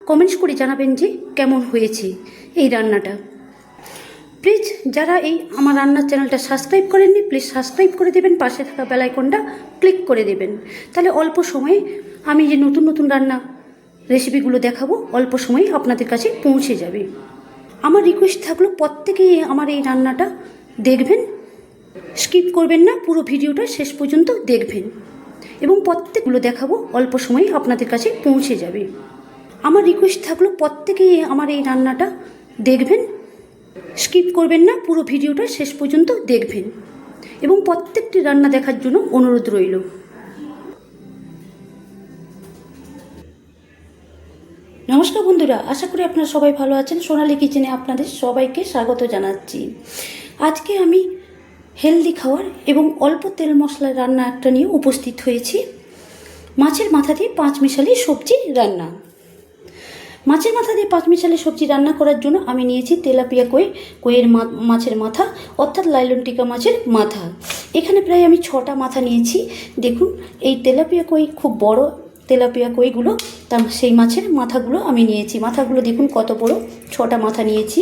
Comments করে জানাবেন যে কেমন হয়েছে এই রান্নাটা। প্লিজ যারা এই আমার রান্নার চ্যানেলটা সাবস্ক্রাইব করেননি প্লিজ সাবস্ক্রাইব করে দেবেন, পাশে থাকা বেল আইকনটা ক্লিক করে দেবেন। তাহলে অল্প সময়ে আমি যে নতুন নতুন রান্না রেসিপিগুলো দেখাবো অল্প সময়ে আপনাদের কাছে পৌঁছে যাবে। আমার রিকোয়েস্ট থাকলো প্রত্যেকেই আমার এই রান্নাটা দেখবেন, স্কিপ করবেন না, পুরো ভিডিওটা শেষ পর্যন্ত দেখবেন এবং প্রত্যেকগুলো দেখাবো অল্প সময়ে আপনাদের কাছে পৌঁছে যাবে। আমার রিকোয়েস্ট থাকলো প্রত্যেকেই আমার এই রান্নাটা দেখবেন, স্কিপ করবেন না, পুরো ভিডিওটা শেষ পর্যন্ত দেখবেন এবং প্রত্যেকটি রান্না দেখার জন্য অনুরোধ রইল। নমস্কার বন্ধুরা, আশা করি আপনারা সবাই ভালো আছেন। সোনালী কিচেনে আপনাদের সবাইকে স্বাগত জানাচ্ছি। আজকে আমি হেলদি খাবার এবং অল্প তেল মশলার রান্না একটা নিয়ে উপস্থিত হয়েছি। মাছের মাথা দিয়ে পাঁচমিশালি সবজি রান্না। মাছের মাথা দিয়ে পাঁচমিশালি সবজি রান্না করার জন্য আমি নিয়েছি তেলাপিয়া কইয়ের মাছের মাথা, অর্থাৎ লাইলন টিকা মাছের মাথা। এখানে প্রায় আমি 6টা মাথা নিয়েছি। দেখুন এই তেলাপিয়া কই খুব বড় তেলাপিয়া কইগুলো, তার সেই মাছের মাথাগুলো আমি নিয়েছি। মাথাগুলো দেখুন কত বড়, 6টা মাথা নিয়েছি।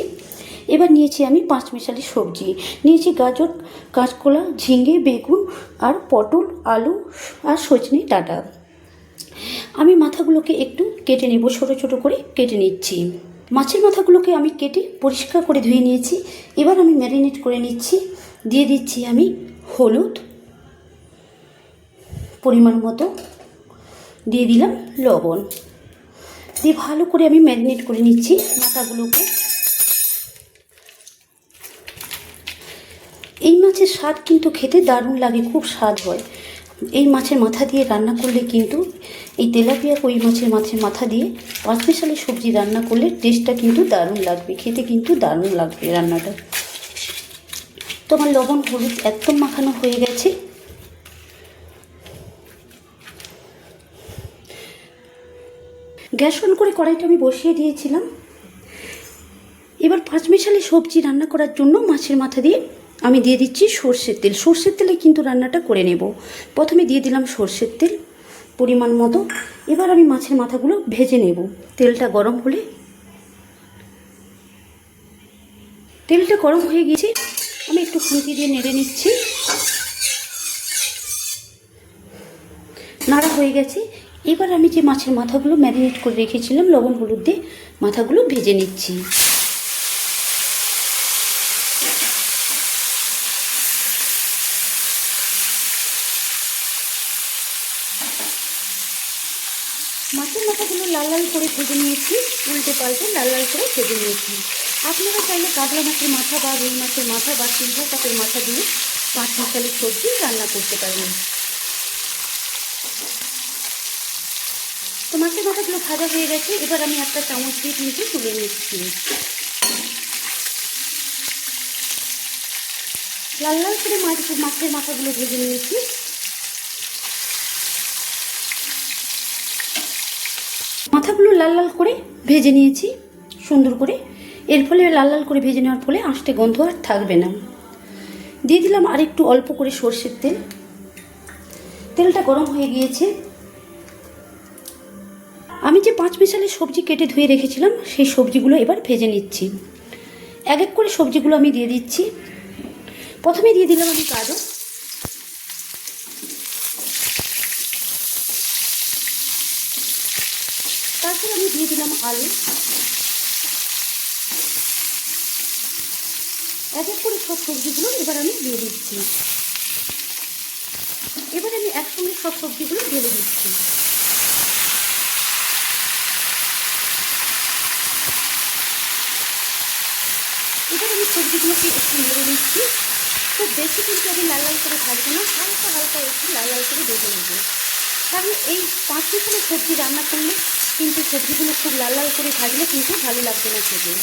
এবার নিয়েছি আমি পাঁচমিশালি সবজি, নিয়েছি গাজর, কাঁচকলা, ঝিঙে, বেগুন আর পটল, আলু আর সজনে ডাঁটা। আমি মাথাগুলোকে একটু কেটে নেব, ছোটো ছোটো করে কেটে নিচ্ছি। মাছের মাথাগুলোকে আমি কেটে পরিষ্কার করে ধুয়ে নিয়েছি। এবার আমি ম্যারিনেট করে নিচ্ছি। দিয়ে দিচ্ছি আমি হলুদ পরিমাণ মতো, দিয়ে দিলাম লবণ, দিয়ে ভালো করে আমি ম্যারিনেট করে নিচ্ছি মাথাগুলোকে। এই মাছের স্বাদ কিন্তু খেতে দারুণ লাগে, খুব স্বাদ হয়। এই মাছের মাথা দিয়ে রান্না করলে কিন্তু, এই তেলাপিয়া কই মাছের মাথা দিয়ে পাঁচমিশালি সবজি রান্না করলে টেস্টটা কিন্তু দারুণ লাগবে, খেতে কিন্তু দারুণ লাগবে রান্নাটা। তো আমার লবণ হলুদ একদম মাখানো হয়ে গেছে। গ্যাস অন করে কড়াইটা আমি বসিয়ে দিয়েছিলাম। এবার পাঁচমিশালি সবজি রান্না করার জন্য মাছের মাথা দিয়ে আমি দিয়ে দিচ্ছি সর্ষের তেল। সর্ষের তেলে কিন্তু রান্নাটা করে নেব। প্রথমে দিয়ে দিলাম সর্ষের তেল পরিমাণ মতো। এবার আমি মাছের মাথাগুলো ভেজে নেব। তেলটা গরম হলে, তেলটা গরম হয়ে গিয়েছে, আমি একটু খুন্তি দিয়ে নেড়ে নিচ্ছি। নাড়া হয়ে গেছে। এবার আমি যে মাছের মাথাগুলো ম্যারিনেট করে রেখেছিলাম লবণ হলুদ দিয়ে, মাথাগুলো ভেজে নিচ্ছি। মাছের মাথাগুলো লাল লাল করে ভেজে নিয়েছি, উল্টে পাল্টে লাল লাল করে ভেজে নিয়েছি। আপনারা চাইলে কাতলা মাছের মাথা বা রুই মাছের মাথা বা সিলভা কাপের মাথা দিয়ে পাঁচমিশালি সবজি রান্না করতে পারেন। তো মাছের মাথাগুলো ভাজা হয়ে গেছে। এবার আমি একটা চামচ দিয়ে কিন্তু তুলে নিচ্ছি। লাল লাল করে মাছের মাথাগুলো ভেজে নিয়েছি। মাথাগুলো লাল লাল করে ভেজে নিয়েছি সুন্দর করে। এর ফলে লাল লাল করে ভেজে নেওয়ার ফলে আঁশটে গন্ধ আর থাকবে না। দিয়ে দিলাম আর একটু অল্প করে সর্ষের তেল। তেলটা গরম হয়ে গিয়েছে। আমি যে পাঁচমিশালি সবজি কেটে ধুয়ে রেখেছিলাম সেই সবজিগুলো এবার ভেজে নিচ্ছি। এক এক করে সবজিগুলো আমি দিয়ে দিচ্ছি। প্রথমে দিয়ে দিলাম আমি গাজর, তারপর আমি দিয়ে দিলাম আলু। এক এক করে সব সবজিগুলো এবার আমি দিয়ে দিচ্ছি। এবার আমি একসঙ্গে সব সবজিগুলো ঢেলে দিচ্ছি। এবার আমি সবজিগুলোকে একটু নেড়ে নিচ্ছি। খুব বেশি কিন্তু আমি লাল লাল করে ভাজবো না, হালকা হালকা একটু লাল লাল করে ভেজে নেব। কারণ এই পাঁচমিশালি সবজি রান্না করলে কিন্তু সবজিগুলো খুব লাল লাল করে ভাজলে কিন্তু ভালো লাগবে না খেতে,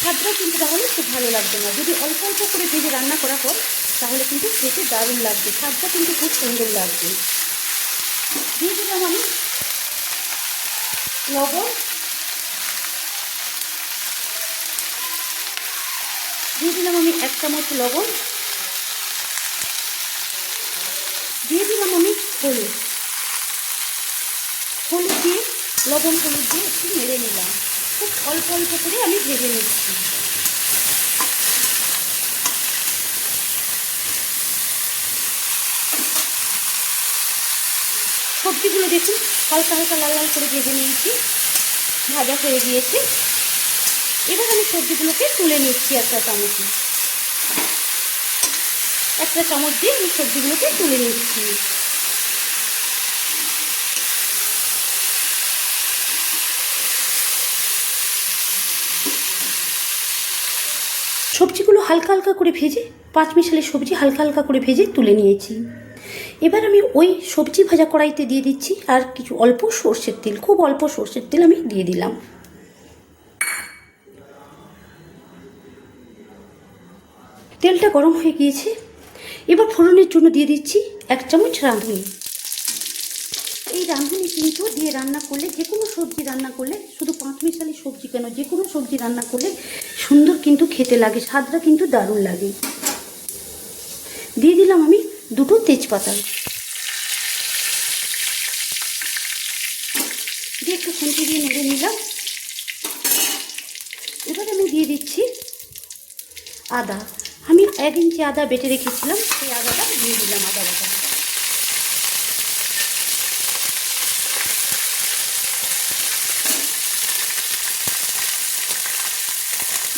স্বাদটাও কিন্তু তাহলে খুব ভালো লাগবে না। যদি অল্প অল্প করে ভেজে রান্না করা হয় তাহলে কিন্তু খেতে দারুণ লাগবে, স্বাদটা কিন্তু খুব সুন্দর লাগবে। দিয়ে দিলাম আমি লবণ, দিয়ে দিলাম আমি 1 চামচ লবণ, দিয়ে দিলাম আমি হলুদ। হলুদ দিয়ে লবণ হলুদ দিয়ে একটু নেড়ে নিলাম। অল্প অল্প করে আমি ভেজে নিচ্ছি। সবজিগুলো দেখুন হালকা হালকা লাল লাল করে ভেজে নিয়েছি, ভাজা হয়ে গিয়েছে। এবার আমি সবজিগুলোকে তুলে নিচ্ছি একটা চামচে। একটা চামচ দিয়ে আমি সবজিগুলোকে তুলে নিচ্ছি। সবজিগুলো হালকা হালকা করে ভেজে, পাঁচমিশালি সবজি হালকা হালকা করে ভেজে তুলে নিয়েছি। এবার আমি ওই সবজি ভাজা কড়াইতে দিয়ে দিচ্ছি আর কিছু অল্প সর্ষের তেল, খুব অল্প সর্ষের তেল আমি দিয়ে দিলাম। তেলটা গরম হয়ে গিয়েছে। এবার ফোড়নের জন্য দিয়ে দিচ্ছি 1 চামচ রাঁধুনি। এই রাঁধুনি কিন্তু দিয়ে রান্না করলে, যে কোনো সবজি রান্না করলে, শুধু পাঁচমিশালি সবজি কেন, যে কোনো সবজি রান্না করলে সুন্দর কিন্তু খেতে লাগে, স্বাদটা কিন্তু দারুণ লাগে। দিয়ে দিলাম আমি 2টো তেজপাতা, দিয়ে একটু খুন্তি দিয়ে নেড়ে নিলাম। এবার আমি দিয়ে দিচ্ছি আদা। আমি 1 ইঞ্চি আদা বেটে রেখেছিলাম, সেই আদাটা দিয়ে দিলাম, আদা বাটা।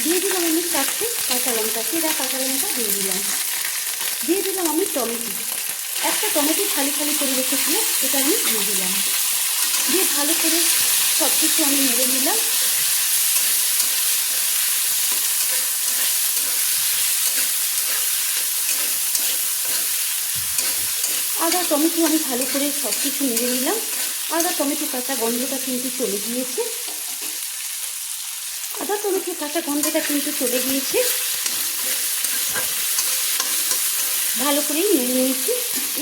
দিয়ে দিলাম আমি 4টে কাঁচা লঙ্কা, চেরা কাঁচা লঙ্কা দিয়ে দিলাম। দিয়ে দিলাম আমি টমেটো, একটা টমেটো খালি খালি করে রেখেছিলাম, এটা আমি দিয়ে দিলাম। দিয়ে ভালো করে সব কিছু আমি নেড়ে নিলাম। আদা টমেটো আমি ভালো করে সব কিছু নেড়ে নিলাম। আদা টমেটো কাঁচা গন্ধটা কিন্তু চলে গিয়েছে। আদা টমেটো কাঁচা গন্ধটা কিন্তু চলে গিয়েছে। ভালো করেই নেড়ে নিয়েছি।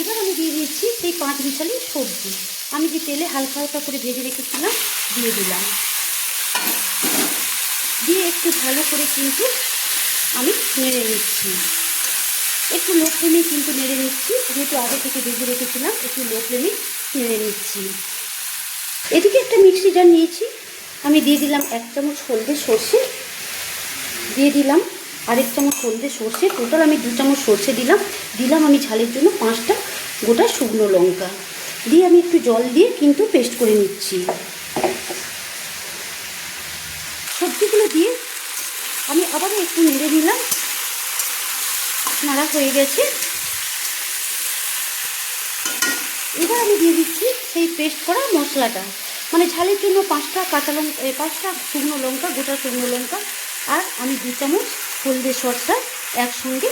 এবার আমি দিয়ে দিচ্ছি সেই পাঁচমিশালি সবজি, আমি যে তেলে হালকা হালকা করে ভেজে রেখেছিলাম দিয়ে দিলাম। দিয়ে একটু ভালো করে কিন্তু আমি নেড়ে নিচ্ছি। একটু লো ফ্লেমে কিন্তু নেড়ে নিচ্ছি, যেহেতু আগে থেকে ভেজে রেখেছিলাম, একটু লো ফ্লেমে নেড়ে নিচ্ছি। এদিকে একটা মিক্সি জার নিয়েছি, আমি দিয়ে দিলাম 1 চামচ হলদে সর্ষে, দিয়ে দিলাম আরেক চামচ হলদে সর্ষে, টোটাল আমি 2 চামচ সর্ষে দিলাম। দিলাম আমি ঝালের জন্য 5টা গোটা শুকনো লঙ্কা, দিয়ে আমি একটু জল দিয়ে কিন্তু পেস্ট করে নিচ্ছি। সবজিগুলো দিয়ে আমি আবারও একটু নেড়ে নিলাম। নাড়া হয়ে গেছে। এবার আমি দিয়ে দিচ্ছি সেই পেস্ট করা মশলাটা, মানে ঝালের জন্য 5টা কাঁচা লঙ্কা, 5টা শুকনো লঙ্কা, গোটা শুকনো লঙ্কা, আর আমি 2 চামচ হলদে সরষা একসঙ্গে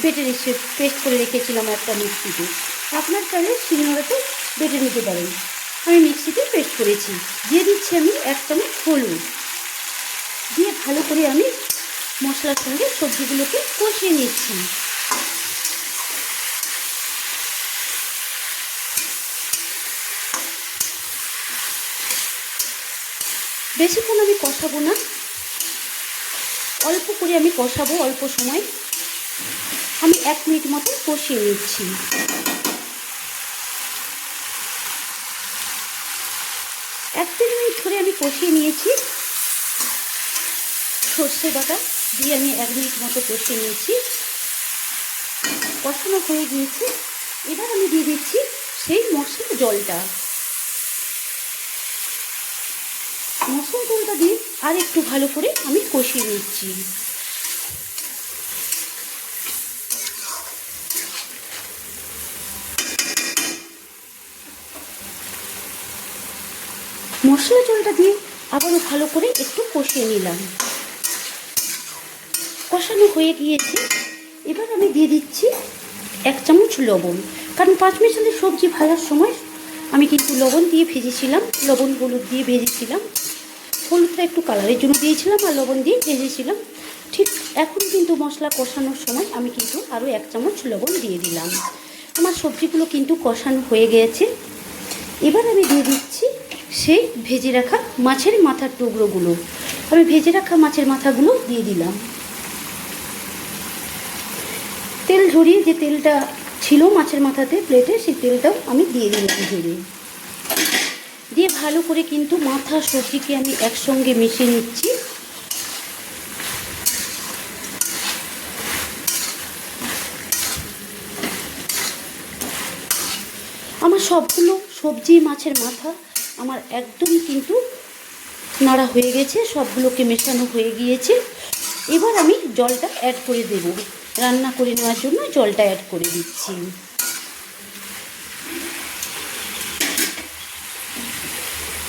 বেটে রেখে পেস্ট করে রেখেছিলাম একটা মিক্সিতে। আপনার চাইলে শিলনোড়াতে বেটে নিতে পারেন, আমি মিক্সিতে পেস্ট করেছি। দিয়ে দিচ্ছি আমি 1 চামচ হলুদ, দিয়ে ভালো করে আমি মশলার সঙ্গে সবজিগুলোকে কষিয়ে নিচ্ছি। বেশিক্ষণ আমি কষাবো না, অল্প করে আমি কষাবো, অল্প সময়। আমি 1 মিনিট মতো কষিয়ে নিচ্ছি। 1-3 মিনিট ধরে আমি কষিয়ে নিয়েছি। সর্ষে বাটা দিয়ে আমি 1 মিনিট মতো কষিয়ে নিয়েছি। কষানো হয়ে গিয়েছে। এবার আমি দিয়ে দিচ্ছি সেই মশলার জলটা। মশলার জলটা দিয়ে আর একটু ভালো করে আমি কষিয়ে নিচ্ছি। মশলা জলটা দিয়ে আবারও ভালো করে একটু কষিয়ে নিলাম। কষানো হয়ে গিয়েছে। এবার আমি দিয়ে দিচ্ছি 1 চামচ লবণ, কারণ পাঁচমিশালি সবজি ভাজার সময় আমি কিন্তু লবণ দিয়ে ভেজেছিলাম, লবণ হলুদ দিয়ে ভেজেছিলাম। হলুদটা একটু কালারের জন্য দিয়েছিলাম আর লবণ দিয়ে ভেজেছিলাম। ঠিক এখন কিন্তু মশলা কষানোর সময় আমি কিন্তু আরও 1 চামচ লবণ দিয়ে দিলাম। আমার সবজিগুলো কিন্তু কষানো হয়ে গিয়েছে। এবার আমি দিয়ে দিচ্ছি সেই ভেজে রাখা মাছের মাথার টুকরোগুলো। আমি ভেজে রাখা মাছের মাথাগুলো দিয়ে দিলাম। তেল ঝরিয়ে যে তেলটা ছিল মাছের মাথাতে প্লেটে, সেই তেলটাও আমি দিয়ে দিলাম ঝরিয়ে। দিয়ে ভালো করে কিন্তু মাথা সবজিকে আমি একসঙ্গে মিশিয়ে নিচ্ছি। আমার সবগুলো সবজি মাছের মাথা আমার একদম কিন্তু নাড়া হয়ে গেছে, সবগুলোকে মেশানো হয়ে গিয়েছে। এবার আমি জলটা অ্যাড করে দেব, রান্না করে নেওয়ার জন্য জলটা অ্যাড করে দিচ্ছি।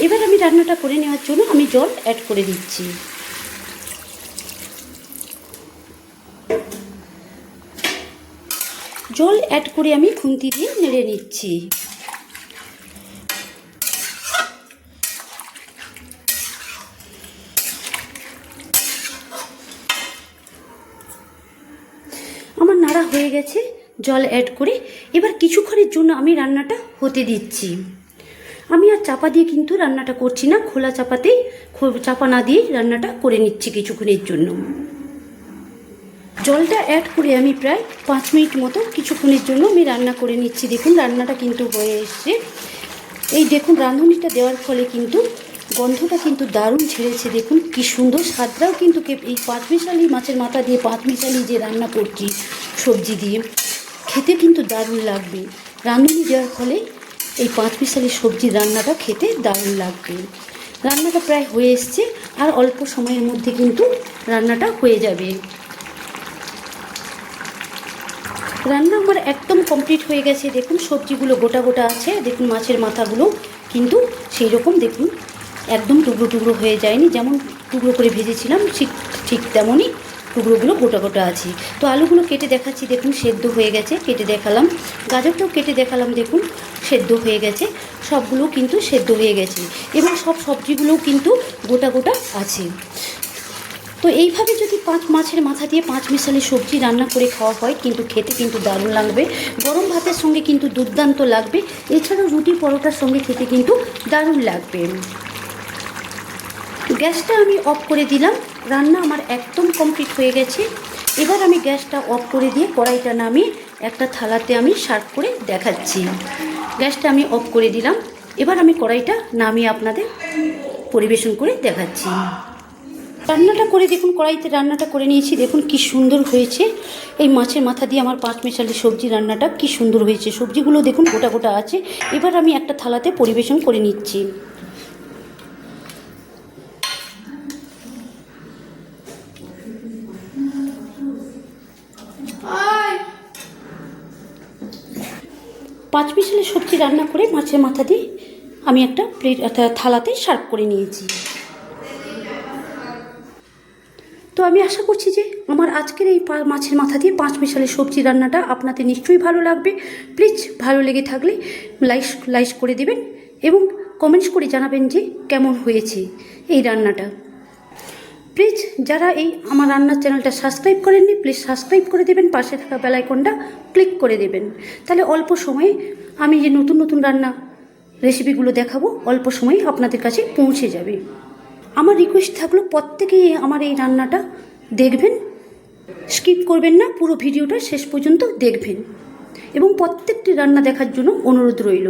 এবার আমি রান্নাটা করে নেওয়ার জন্য আমি জল অ্যাড করে দিচ্ছি। জল অ্যাড করে আমি খুন্তি দিয়ে নেড়ে নিচ্ছি। আমার নাড়া হয়ে গেছে জল অ্যাড করে। এবার কিছুক্ষণের জন্য আমি রান্নাটা হতে দিচ্ছি। আমি আর চাপা দিয়ে কিন্তু রান্নাটা করছি না, খোলা চাপাতেই, চাপা না দিয়ে রান্নাটা করে নিচ্ছি কিছুক্ষণের জন্য। জলটা অ্যাড করে আমি প্রায় 5 মিনিট মতো কিছুক্ষণের জন্য আমি রান্না করে নিচ্ছি। দেখুন রান্নাটা কিন্তু হয়ে এসছে। এই দেখুন রাঁধুনিটা দেওয়ার ফলে কিন্তু গন্ধটা কিন্তু দারুণ ছেড়েছে। দেখুন কি সুন্দর স্বাদটাও কিন্তু এই পাঁচমিশালি মাছের মাথা দিয়ে পাঁচমিশালি যে রান্না করছি সবজি দিয়ে, খেতে কিন্তু দারুণ লাগবে। রাঁধুনি দেওয়ার ফলে এই পাঁচমিশালি সবজির রান্নাটা খেতে দারুণ লাগবে। রান্নাটা প্রায় হয়ে এসছে, আর অল্প সময়ের মধ্যে কিন্তু রান্নাটা হয়ে যাবে। রান্না আমার একদম কমপ্লিট হয়ে গেছে। দেখুন সবজিগুলো গোটা গোটা আছে, দেখুন মাছের মাথাগুলো কিন্তু সেই রকম দেখুন একদম টুকরো টুকরো হয়ে যায়নি, যেমন টুকরো করে ভেজেছিলাম ঠিক ঠিক তেমনই টুকরোগুলো গোটা গোটা আছে। তো আলুগুলো কেটে দেখাচ্ছি, দেখুন সেদ্ধ হয়ে গেছে, কেটে দেখালাম। গাজরটাও কেটে দেখালাম, দেখুন সেদ্ধ হয়ে গেছে, সবগুলো কিন্তু সেদ্ধ হয়ে গেছে এবং সব সবজিগুলোও কিন্তু গোটা গোটা আছে। তো এইভাবে যদি মাছের মাথা দিয়ে পাঁচমিশালি সবজি রান্না করে খাওয়া হয় কিন্তু খেতে কিন্তু দারুণ লাগবে। গরম ভাতের সঙ্গে কিন্তু দুর্দান্ত লাগবে, এছাড়াও রুটি পরোটার সঙ্গে খেতে কিন্তু দারুণ লাগবে। গ্যাসটা আমি অফ করে দিলাম। রান্না আমার একদম কমপ্লিট হয়ে গেছে। এবার আমি গ্যাসটা অফ করে দিয়ে কড়াইটা নামিয়ে একটা থালাতে আমি সার্ভ করে দেখাচ্ছি। গ্যাসটা আমি অফ করে দিলাম। এবার আমি কড়াইটা নামিয়ে আপনাদের পরিবেশন করে দেখাচ্ছি। রান্নাটা করে দেখুন, কড়াইতে রান্নাটা করে নিয়েছি, দেখুন কি সুন্দর হয়েছে। এই মাছের মাথা দিয়ে আমার পাঁচমিশালি সবজি রান্নাটা কি সুন্দর হয়েছে। সবজিগুলো দেখুন গোটা গোটা আছে। এবার আমি একটা থালাতে পরিবেশন করে নিচ্ছি। পাঁচমিশালি সবজি রান্না করে মাছের মাথা দিয়ে আমি একটা থালাতে সার্ভ করে নিয়েছি। তো আমি আশা করছি যে আমার আজকের এই মাছের মাথা দিয়ে পাঁচমিশালি সবজি রান্নাটা আপনাদের নিশ্চয়ই ভালো লাগবে। প্লিজ ভালো লেগে থাকলে লাইক করে দেবেন এবং কমেন্টস করে জানাবেন যে কেমন হয়েছে এই রান্নাটা। প্লিজ যারা এই আমার রান্নার চ্যানেলটা সাবস্ক্রাইব করেননি, প্লিজ সাবস্ক্রাইব করে দেবেন, পাশে থাকা বেল আইকনটা ক্লিক করে দেবেন। তাহলে অল্প সময়ে আমি যে নতুন নতুন রান্না রেসিপিগুলো দেখাবো অল্প সময়ে আপনাদের কাছে পৌঁছে যাবে। আমার রিকোয়েস্ট থাকলো প্রত্যেকেই আমার এই রান্নাটা দেখবেন, স্কিপ করবেন না, পুরো ভিডিওটা শেষ পর্যন্ত দেখবেন এবং প্রত্যেকটি রান্না দেখার জন্য অনুরোধ রইল।